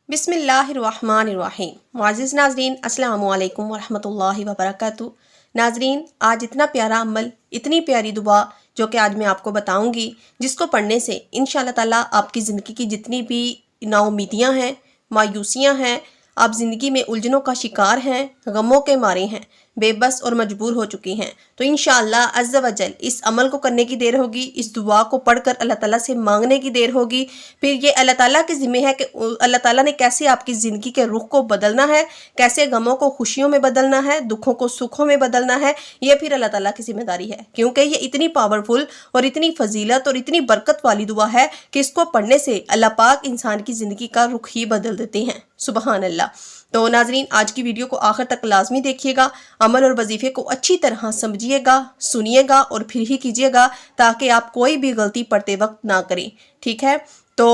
بسم اللہ الرحمن الرحیم۔ معزز ناظرین، السلام علیکم ورحمۃ اللہ وبرکاتہ۔ ناظرین، آج اتنا پیارا عمل، اتنی پیاری دعا جو کہ آج میں آپ کو بتاؤں گی، جس کو پڑھنے سے انشاءاللہ تعالیٰ آپ کی زندگی کی جتنی بھی نا امیدیاں ہیں، مایوسیاں ہیں، آپ زندگی میں الجھنوں کا شکار ہیں، غموں کے مارے ہیں، بے بس اور مجبور ہو چکی ہیں، تو انشاءاللہ عز و جل اس عمل کو کرنے کی دیر ہوگی، اس دعا کو پڑھ کر اللہ تعالیٰ سے مانگنے کی دیر ہوگی۔ پھر یہ اللہ تعالیٰ کے ذمہ ہے کہ اللہ تعالیٰ نے کیسے آپ کی زندگی کے رخ کو بدلنا ہے، کیسے غموں کو خوشیوں میں بدلنا ہے، دکھوں کو سکھوں میں بدلنا ہے، یہ پھر اللہ تعالیٰ کی ذمہ داری ہے، کیونکہ یہ اتنی پاورفل اور اتنی فضیلت اور اتنی برکت والی دعا ہے کہ اس کو پڑھنے سے اللہ پاک انسان کی زندگی کا رخ ہی بدل دیتے ہیں۔ سبحان اللہ۔ تو ناظرین، آج کی ویڈیو کو آخر تک لازمی دیکھیے گا، عمل اور وظیفے کو اچھی طرح سمجھیے گا، سنیے گا اور پھر ہی کیجیے گا، تاکہ آپ کوئی بھی غلطی پڑھتے وقت نہ کریں، ٹھیک ہے؟ تو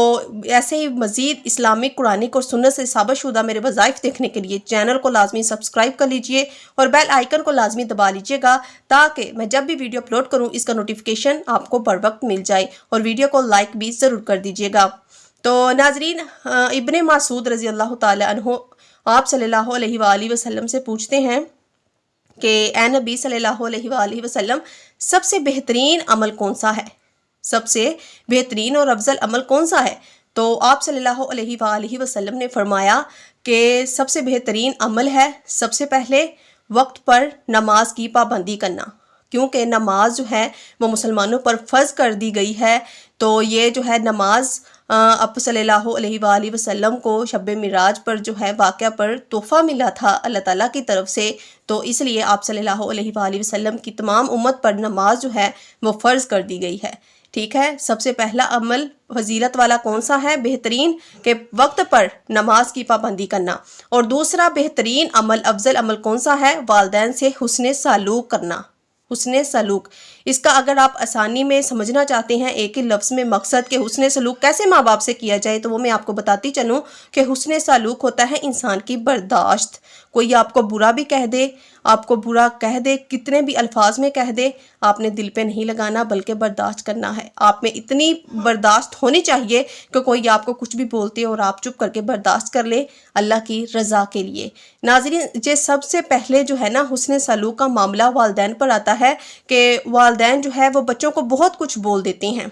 ایسے ہی مزید اسلامک، قرآنک اور سنت سے ثابت شدہ میرے وظائف دیکھنے کے لیے چینل کو لازمی سبسکرائب کر لیجئے اور بیل آئیکن کو لازمی دبا لیجئے گا، تاکہ میں جب بھی ویڈیو اپلوڈ کروں اس کا نوٹیفیکیشن آپ کو بر وقت مل جائے، اور ویڈیو کو لائک بھی ضرور کر دیجئے گا۔ تو ناظرین، ابن مسعود رضی اللہ تعالی عنہ آپ صلی اللہ علیہ وآلہ وسلم سے پوچھتے ہیں کہ اے نبی صلی اللہ علیہ وآلہ وسلم، سب سے بہترین عمل کون سا ہے؟ سب سے بہترین اور افضل عمل کون سا ہے؟ تو آپ صلی اللہ علیہ وآلہ وسلم نے فرمایا کہ سب سے بہترین عمل ہے سب سے پہلے وقت پر نماز کی پابندی کرنا، کیونکہ نماز جو ہے وہ مسلمانوں پر فرض کر دی گئی ہے۔ تو یہ جو ہے نماز آپ صلی اللہ علیہ وآلہ وسلم کو شب معراج پر جو ہے واقعہ پر تحفہ ملا تھا اللہ تعالیٰ کی طرف سے، تو اس لیے آپ صلی اللہ علیہ وآلہ وسلم کی تمام امت پر نماز جو ہے وہ فرض کر دی گئی ہے، ٹھیک ہے؟ سب سے پہلا عمل فضیلت والا کون سا ہے؟ بہترین، کہ وقت پر نماز کی پابندی کرنا۔ اور دوسرا بہترین عمل، افضل عمل کون سا ہے؟ والدین سے حسن سلوک کرنا۔ حسن سلوک، اس کا اگر آپ آسانی میں سمجھنا چاہتے ہیں ایک ہی لفظ میں مقصد کہ حسن سلوک کیسے ماں باپ سے کیا جائے، تو وہ میں آپ کو بتاتی چلوں کہ حسن سلوک ہوتا ہے انسان کی برداشت۔ کوئی آپ کو برا بھی کہہ دے، آپ کو برا کہہ دے، کتنے بھی الفاظ میں کہہ دے، آپ نے دل پہ نہیں لگانا بلکہ برداشت کرنا ہے۔ آپ میں اتنی برداشت ہونی چاہیے کہ کوئی آپ کو کچھ بھی بولتے اور آپ چپ کر کے برداشت کر لے اللہ کی رضا کے لیے۔ ناظرین، یہ سب سے پہلے جو ہے نا حسن سلوک کا معاملہ والدین پر آتا ہے کہ والدین جو ہے وہ بچوں کو بہت کچھ بول دیتے ہیں،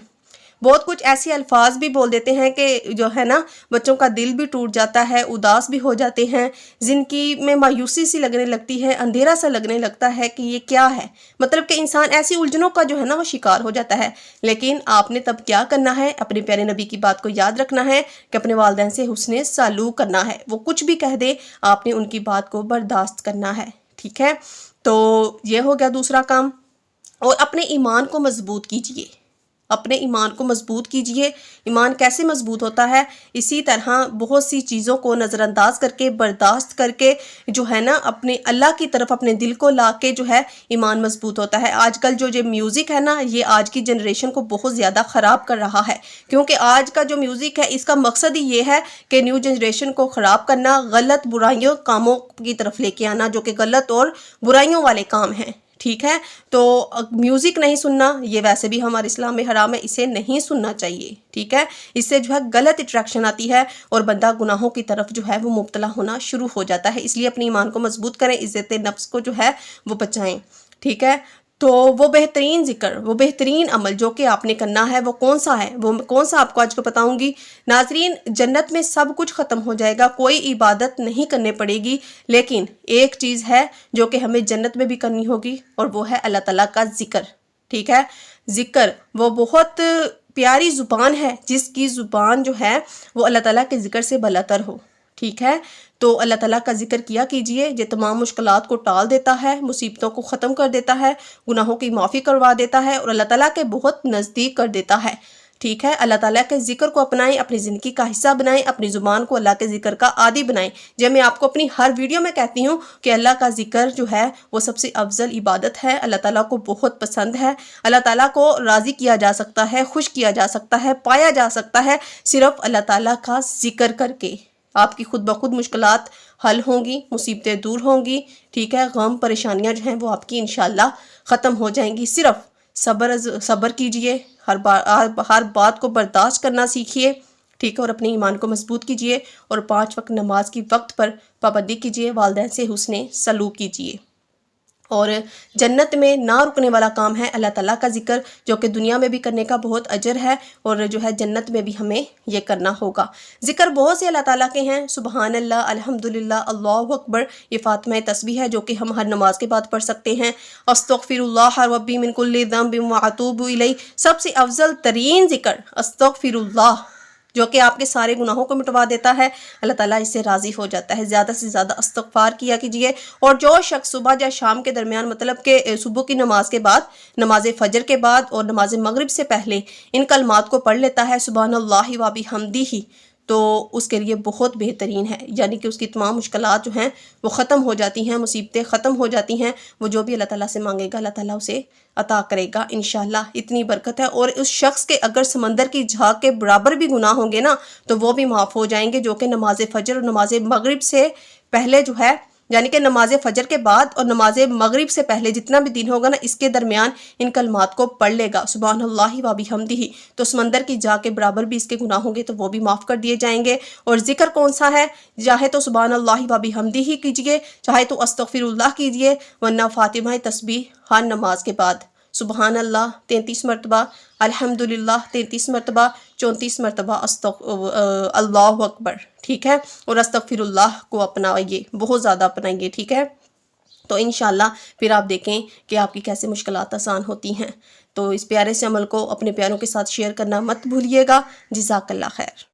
بہت کچھ ایسے الفاظ بھی بول دیتے ہیں کہ جو ہے نا بچوں کا دل بھی ٹوٹ جاتا ہے، اداس بھی ہو جاتے ہیں، زندگی میں مایوسی سی لگنے لگتی ہے، اندھیرا سا لگنے لگتا ہے کہ یہ کیا ہے، مطلب کہ انسان ایسی الجھنوں کا جو ہے نا وہ شکار ہو جاتا ہے۔ لیکن آپ نے تب کیا کرنا ہے؟ اپنے پیارے نبی کی بات کو یاد رکھنا ہے کہ اپنے والدین سے حسن سلوک کرنا ہے، وہ کچھ بھی کہہ دے آپ نے ان کی بات کو برداشت کرنا ہے، ٹھیک ہے؟ تو یہ ہو گیا دوسرا کام۔ اور اپنے ایمان کو مضبوط کیجئے، اپنے ایمان کو مضبوط کیجئے۔ ایمان کیسے مضبوط ہوتا ہے؟ اسی طرح بہت سی چیزوں کو نظر انداز کر کے، برداشت کر کے جو ہے نا اپنے اللہ کی طرف اپنے دل کو لا کے جو ہے ایمان مضبوط ہوتا ہے۔ آج کل جو یہ میوزک ہے نا، یہ آج کی جنریشن کو بہت زیادہ خراب کر رہا ہے، کیونکہ آج کا جو میوزک ہے اس کا مقصد ہی یہ ہے کہ نیو جنریشن کو خراب کرنا، غلط برائیوں کاموں کی طرف لے کے آنا، جو کہ غلط اور برائیوں والے کام ہیں، ٹھیک ہے؟ تو میوزک نہیں سننا، یہ ویسے بھی ہمارے اسلام میں حرام ہے، اسے نہیں سننا چاہیے، ٹھیک ہے؟ اس سے جو ہے غلط اٹریکشن آتی ہے اور بندہ گناہوں کی طرف جو ہے وہ مبتلا ہونا شروع ہو جاتا ہے۔ اس لیے اپنے ایمان کو مضبوط کریں، عزت نفس کو جو ہے وہ بچائیں، ٹھیک ہے؟ تو وہ بہترین ذکر، وہ بہترین عمل جو کہ آپ نے کرنا ہے وہ کون سا ہے؟ وہ کون سا آپ کو آج کو بتاؤں گی۔ ناظرین، جنت میں سب کچھ ختم ہو جائے گا، کوئی عبادت نہیں کرنے پڑے گی، لیکن ایک چیز ہے جو کہ ہمیں جنت میں بھی کرنی ہوگی، اور وہ ہے اللہ تعالیٰ کا ذکر، ٹھیک ہے؟ ذکر وہ بہت پیاری زبان ہے، جس کی زبان جو ہے وہ اللہ تعالیٰ کے ذکر سے بلاتر ہو، ٹھیک ہے؟ تو اللہ تعالیٰ کا ذکر کیا کیجئے، یہ تمام مشکلات کو ٹال دیتا ہے، مصیبتوں کو ختم کر دیتا ہے، گناہوں کی معافی کروا دیتا ہے اور اللہ تعالیٰ کے بہت نزدیک کر دیتا ہے، ٹھیک ہے؟ اللہ تعالیٰ کے ذکر کو اپنائیں، اپنی زندگی کا حصہ بنائیں، اپنی زبان کو اللہ کے ذکر کا عادی بنائیں۔ جب میں آپ کو اپنی ہر ویڈیو میں کہتی ہوں کہ اللہ کا ذکر جو ہے وہ سب سے افضل عبادت ہے، اللہ تعالیٰ کو بہت پسند ہے، اللہ تعالیٰ کو راضی کیا جا سکتا ہے، خوش کیا جا سکتا ہے، پایا جا سکتا ہے صرف اللہ تعالیٰ کا ذکر کر کے۔ آپ کی خود بخود مشکلات حل ہوں گی، مصیبتیں دور ہوں گی، ٹھیک ہے؟ غم پریشانیاں جو ہیں وہ آپ کی انشاءاللہ ختم ہو جائیں گی۔ صرف صبر کیجئے، ہر بات کو برداشت کرنا سیکھیے، ٹھیک ہے، اور اپنے ایمان کو مضبوط کیجئے اور 5 وقت نماز کی وقت پر پابندی کیجئے، والدین سے حسن سلوک کیجئے۔ اور جنت میں نہ رکنے والا کام ہے اللہ تعالیٰ کا ذکر، جو کہ دنیا میں بھی کرنے کا بہت اجر ہے، اور جو ہے جنت میں بھی ہمیں یہ کرنا ہوگا۔ ذکر بہت سے اللہ تعالیٰ کے ہیں، سبحان اللہ، الحمدللہ، اللہ اکبر، یہ فاطمہ تسبیح ہے جو کہ ہم ہر نماز کے بعد پڑھ سکتے ہیں۔ استغفر اللہ ربی من کل ذنب واتوب الیہ، سب سے افضل ترین ذکر استغفر اللہ، جو کہ آپ کے سارے گناہوں کو مٹوا دیتا ہے، اللہ تعالیٰ اس سے راضی ہو جاتا ہے۔ زیادہ سے زیادہ استغفار کیا کیجئے، اور جو شخص صبح یا شام کے درمیان، مطلب کہ صبح کی نماز کے بعد، نماز فجر کے بعد اور نماز مغرب سے پہلے ان کلمات کو پڑھ لیتا ہے، سبحان اللہ و بحمدہ، تو اس کے لیے بہت بہترین ہے، یعنی کہ اس کی تمام مشکلات جو ہیں وہ ختم ہو جاتی ہیں، مصیبتیں ختم ہو جاتی ہیں، وہ جو بھی اللہ تعالیٰ سے مانگے گا اللہ تعالیٰ اسے عطا کرے گا انشاءاللہ۔ اتنی برکت ہے، اور اس شخص کے اگر سمندر کی جھاگ کے برابر بھی گناہ ہوں گے نا تو وہ بھی معاف ہو جائیں گے، جو کہ نماز فجر اور نماز مغرب سے پہلے جو ہے، یعنی کہ نماز فجر کے بعد اور نماز مغرب سے پہلے جتنا بھی دن ہوگا نا، اس کے درمیان ان کلمات کو پڑھ لے گا، سبحان اللہ و بحمدہ، تو سمندر کی جا کے برابر بھی اس کے گناہ ہوں گے تو وہ بھی معاف کر دیے جائیں گے۔ اور ذکر کون سا ہے؟ چاہے تو سبحان اللہ و بحمدہ ہی کیجئے، چاہے تو استغفر اللہ کیجئے، ورنہ فاطمہ تسبیح ہر نماز کے بعد سبحان اللہ 33 مرتبہ، الحمدللہ 33 مرتبہ، 34 مرتبہ اللہ اکبر، ٹھیک ہے، اور استغفر اللہ کو اپنائیے، بہت زیادہ اپنائیے، ٹھیک ہے۔ تو انشاءاللہ پھر آپ دیکھیں کہ آپ کی کیسے مشکلات آسان ہوتی ہیں۔ تو اس پیارے سے عمل کو اپنے پیاروں کے ساتھ شیئر کرنا مت بھولیے گا۔ جزاک اللہ خیر۔